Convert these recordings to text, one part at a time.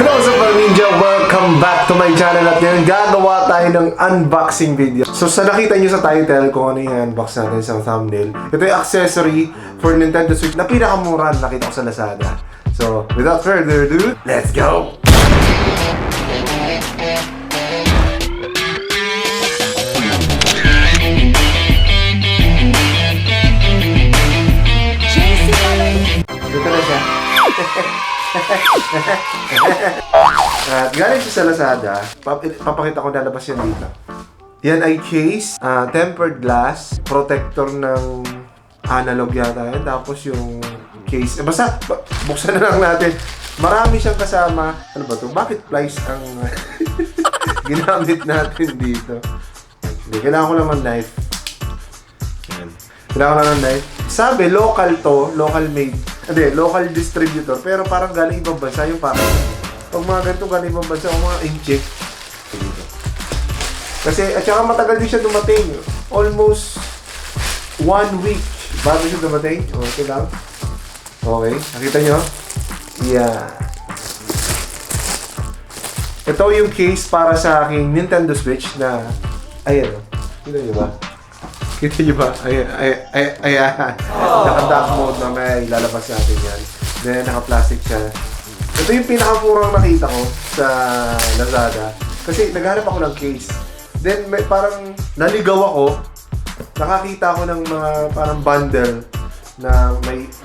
Hello Super Ninja! Welcome back to my channel at ngayon gagawa tayo ng unboxing video. So sa nakita nyo sa title kung ano yung unbox natin sa thumbnail, ito yung accessory for Nintendo Switch na pinakamura na nakita ko sa Lazada. So without further ado, let's go! Dito na siya. At galing siya sa Lazada. Papakita ko, lalabas yan dito. Yan ay case, tempered glass, protector ng analog yata yan. Tapos yung case, basta buksan na lang natin. Marami siyang kasama. Ano ba to? Bakit plies ang ginamit natin dito? Hindi, kailangan ko naman knife. Yan. Kailangan ko naman knife. Sabi, local to, local made. Hindi, local distributor. Pero parang galing ibang bansa yung parang. Pag mga ganito galing ibang bansa, o mga incheck. Kasi, at saka matagal din siya dumating. Almost 1 week bago siya dumating. O, ito lang. Okay, nakita nyo? Yeah. Ito yung case para sa aking Nintendo Switch na, ayan o. Kita nyo ba? Kita nyo ba? Ayan. Naka-dock mode na may lalabas natin yan. Then, naka-plastic siya. Ito yung pinakamurang nakita ko sa Lazada. Kasi naghanap ako ng case. Then, may parang naligaw ako. Nakakita ako ng mga parang bundle na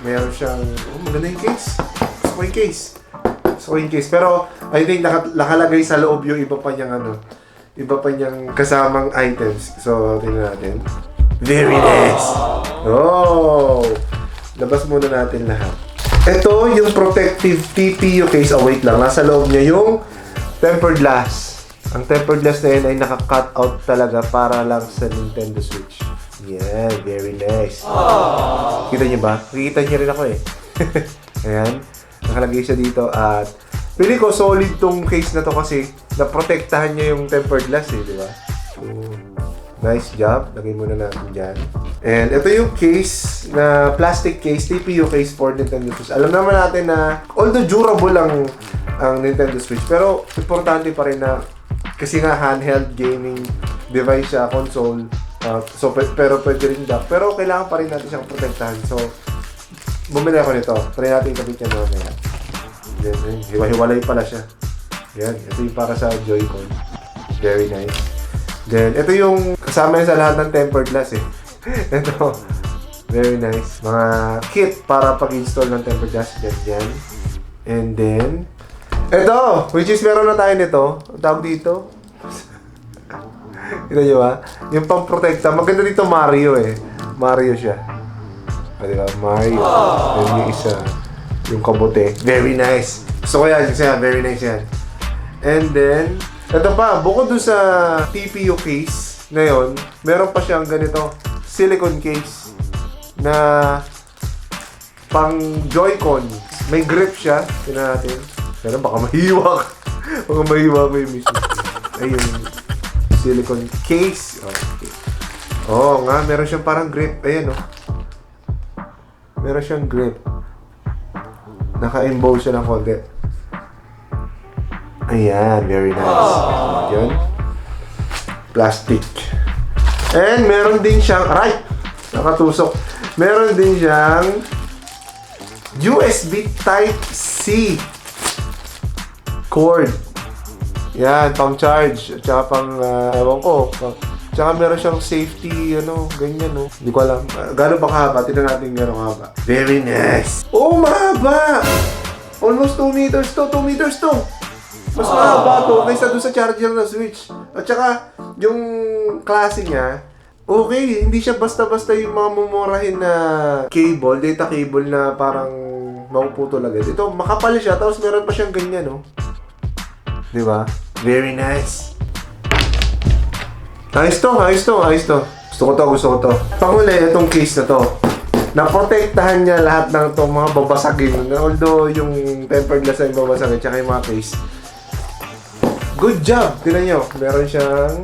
mayroon siyang, oh, maganda yung case. Gusto ko yung case. Gusto ko yung case. Pero, I think nakalagay sa loob yung iba pa niyang kasamang items. So, tingnan natin. Very nice! Oh! Labas muna natin lahat. Ito yung protective TPU case. Oh, wait lang. Nasa loob niya yung tempered glass. Ang tempered glass na yun ay naka-cut out talaga para lang sa Nintendo Switch. Yeah, very nice. Kita niyo ba? Nakikita niyo rin ako eh. Ayan. Nakalagay siya dito at pili ko solid tong case na to kasi naprotektahan niya yung tempered glass eh, di ba? So, nice job. Lagay muna natin dyan. And ito yung case na plastic case, TPU case for Nintendo Switch. Alam naman natin na although durable ang Nintendo Switch, pero importante pa rin na kasi nga handheld gaming device siya, console. Pero pwede rin dock. Pero kailangan pa rin natin siyang protektahan. So, bumili ako nito. Try natin ikabit yan mamaya. Hiwa-hiwalay pala siya. Yan. Ito yung para sa Joy-Con. Very nice. Then, ito yung kasama niya sa lahat ng tempered glass eh. Ito. Very nice. Mga kit para pag-install ng tempered glass. Yan. And then, ito! Which is meron na tayo nito. Ang tawag dito. Kita nyo ba? Yung pang-protecta. Maganda dito Mario eh. Mario siya. Diba? Mario. Then yung isa. Yung kabote. Very nice. Gusto ko yan. Very nice yan. And then, ito pa, bukod dun sa TPU case na yun, meron pa siyang ganito, silicone case na pang Joy-Con. May grip siya. Tingnan natin. Pero baka mahiwak. Baka mahiwak ko yung mismo. Ayun. Silicone case. Okay. Oo nga, meron siyang parang grip. Ayan o. Meron siyang grip. Naka-emboss siya ng konti. Ayan, very nice. Yan. Plastic. And meron din siyang, right, nakatusok. Meron din siyang USB Type-C cord. Yan, pang charge. At saka pang, ewan ko. Tsaka meron siyang safety, ganyan, no. Hindi ko alam. Gano'n ba kahaba? Tignan natin gano'n kahaba. Very nice. Oh, mahaba! Almost 2 meters to. 2 meters to. Mas mahaba to kaysa doon sa charger na Switch. At saka, yung klase niya, okay, hindi siya basta-basta yung mga mumurahin na cable, data cable na parang mapuputol agad. Ito, makapal siya, tapos meron pa siyang ganyan, no? Di ba? Very nice. Ayos to. Gusto ko to. Panghuli, itong case na to. Naprotektahan niya lahat ng itong mga babasagin. Although, yung tempered glass ay babasagin, tsaka yung mga case. Good job! Tignan nyo, meron siyang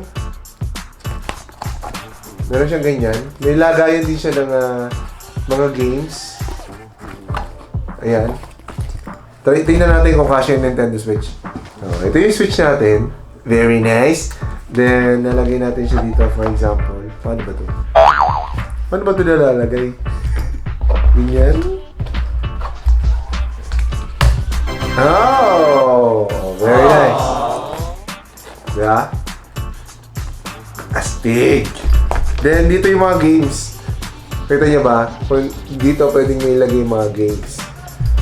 ganyan. May lagayan din siya ng mga games. Ayan. Tingnan natin kung kasya yung Nintendo Switch. So, ito yung Switch natin. Very nice. Then, nalagay natin siya dito, for example. Paano ba ito? Paano ba ito nalalagay? Ganyan. Oh! Very nice. Diba? Astig! Then, dito yung mga games. Kita niyo ba? Dito pwedeng may ilagay yung mga games.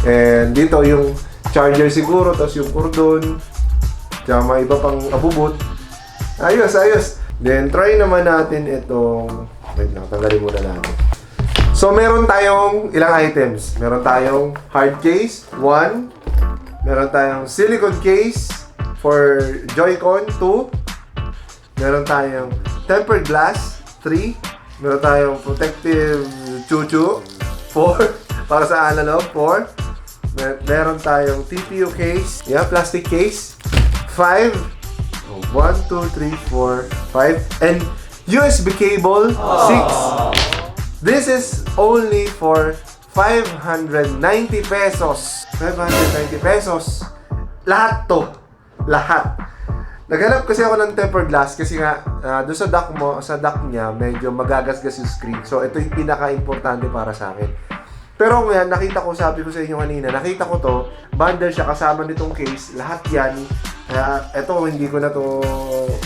And dito yung charger siguro, tapos yung cordon. Tsaka mga iba pang abubot. Ayos, ayos! Then, try naman natin itong... Wait lang, tanggalin muna natin. So, meron tayong ilang items. Meron tayong hard case, 1. Meron tayong silicone case for Joy-Con, 2. Meron tayong tempered glass, 3. Meron tayong protective chuchu, 4. Para sa analog, 4. Meron tayong TPU case, plastic case, 5. 1, 2, 3, 4, 5. And USB cable, 6. This is only for 590 pesos. 590 pesos. Lahat to. Lahat. Naghanap kasi ako ng tempered glass kasi nga doon sa dock niya medyo magagasgas yung screen. So ito yung pinaka-importante para sa akin. Pero ngayon nakita ko, sabi ko sa inyo kanina, nakita ko to, bundle siya kasama nitong case, lahat yan. Ito hindi ko na to,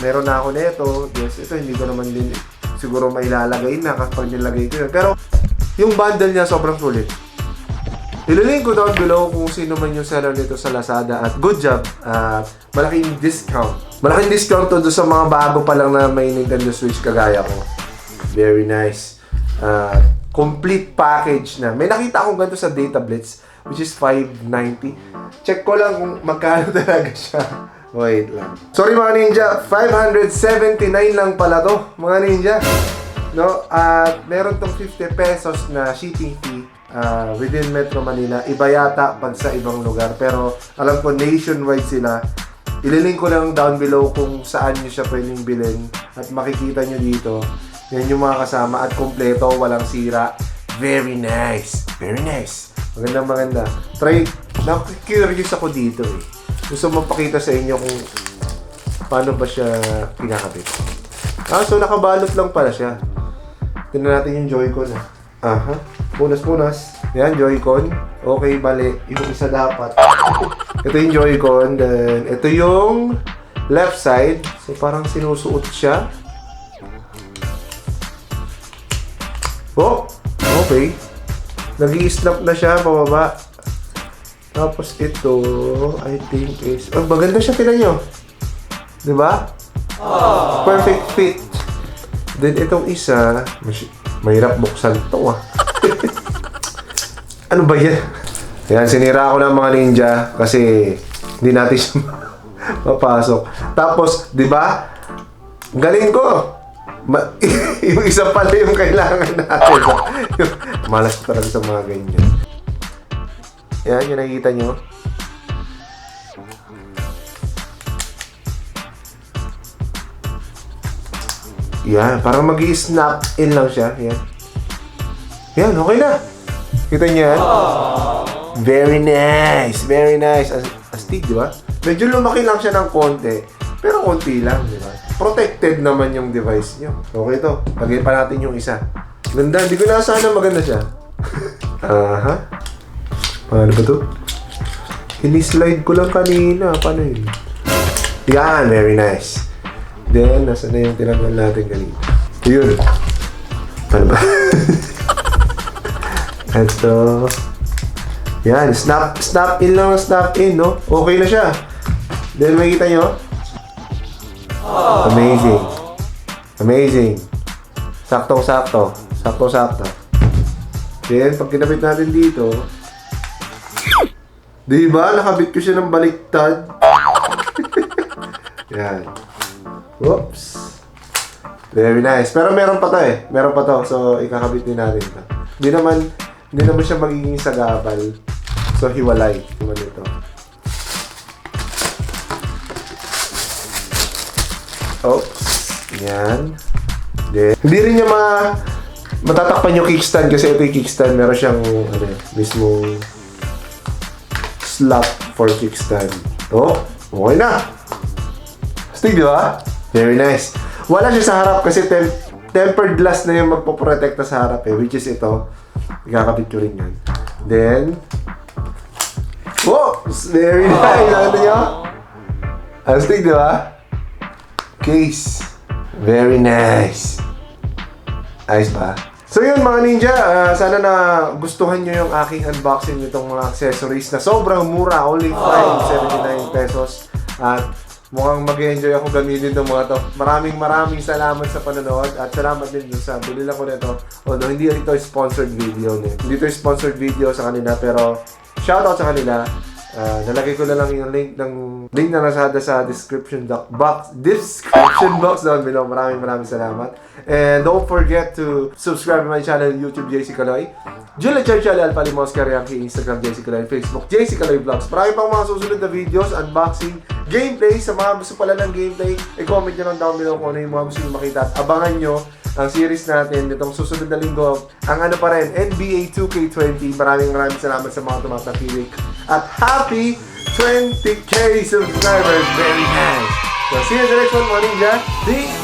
meron na ako nito. Yes, ito hindi ko naman din siguro mailalagay na kapag nilagay ko yun. Pero yung bundle niya sobrang sulit. Ililink ko down below kung sino man yung seller nito sa Lazada at good job, malaking discount. Malaking discount to doon sa mga bago pa lang na may Nintendo Switch kagaya ko. Very nice. Complete package na. May nakita akong ganito sa Data Blitz which is 590. Check ko lang kung magkano talaga siya. Wait lang. Sorry mga ninja, 579 lang pala to, mga ninja. No? At meron tong 50 pesos na shipping fee within Metro Manila. Iba yata pag sa ibang lugar. Pero alam ko nationwide sila. Ililink ko lang down below kung saan nyo siya pwedeng bilhin. At makikita nyo dito. Yan yung mga kasama. At kompleto, walang sira. Very nice. Very nice. Magandang maganda. Try. Curious ako dito eh. Gusto mapakita sa inyo kung paano ba siya pinakabit. So nakabalot lang pala siya. Tingnan natin yung Joy-Con Aha. Punas. Yan, Joy-Con. Okay, bali. Yung isa dapat. Ito yung Joy-Con. Then, ito yung left side. So, parang sinusuot siya. Oh! Okay. Nag-i-snap na siya, pababa. Tapos ito, I think is... maganda siya, tinan nyo. Diba? Perfect fit. Then, itong isa, mahirap buksan ito Ano ba yan? Ayan, sinira ko ng mga ninja kasi hindi natin siya mapasok. Tapos, di ba? Galing ko! Yung isa pala yung kailangan natin. Malas ko talaga sa mga ganyan. Ayan, yung nakikita nyo. Yan, parang mag-i-snap in lang siya. Yan. Yan, okay na. Kita niyo yan? Very nice. Very nice. Astig, di ba? Medyo lumaki lang siya ng konti. Pero konti lang, di ba? Protected naman yung device nyo. Okay to. Lagay pa natin yung isa. Ganda. Hindi ko na sana maganda siya. Aha. Paano ba to? Ini-slide ko lang kanina. Paano yun? Yan. Very nice. Then, nasa na yung tinanggal natin kanina? Yun. Paano ba? Ito. Yan. Snap in lang. Snap in, no? Okay na siya. Then, makikita nyo? Amazing. Amazing. Saktong-sakto. Saktong-sakto. Then, pag kinabit natin dito, diba? Nakabit ko siya ng baliktad. Yan. Whoops. Very nice. Pero meron pa to eh. Meron pa to. So, ikakabit din natin to. Hindi naman siya magiging sagabal. So, hiwalay. Naman ito. Oops. Yan. Then, hindi rin niya matatakpan yung kickstand kasi ito yung kickstand. Meron siyang mismong slot for kickstand. Oh, okay na. Astig, di ba? Very nice. Wala siya sa harap kasi tempered glass na yung magpoprotekta sa harap eh, which is ito. Ikakabit ko rin yan. Then, oh! Very nice! Nakita nyo? Astig, di ba? Case. Very nice. Ayos ba? So yun mga ninja, sana na gustuhan nyo yung aking unboxing nitong mga accessories na sobrang mura, only 579 pesos. At mukhang mag-enjoy ako gamitin itong mga to. Maraming salamat sa panonood at salamat din dun sa bilhin ako nito. Although hindi ito sponsored video. Hindi ito sponsored video sa kanila pero shoutout sa kanila. Nalagay ko na lang yung link na Lazada sa description box down below. Maraming salamat. And don't forget to subscribe to my channel YouTube JC Kaloy. Julia Churchill Alpalimos Karianki, Instagram JC Kaloy, Facebook JC Kaloy Vlogs. Marami pang mga susunod na videos, unboxing, gameplay. Sa mga gusto pala ng gameplay, i-comment nyo lang down below kung ano yung mga gusto nyo makita. At abangan nyo ang series natin itong susunod na linggo. Ang ano pa rin, NBA 2K20. Maraming salamat sa mga tumatakilik. At happy 20k subscribers. Very nice. So see you in the next one, mga ninja. Peace!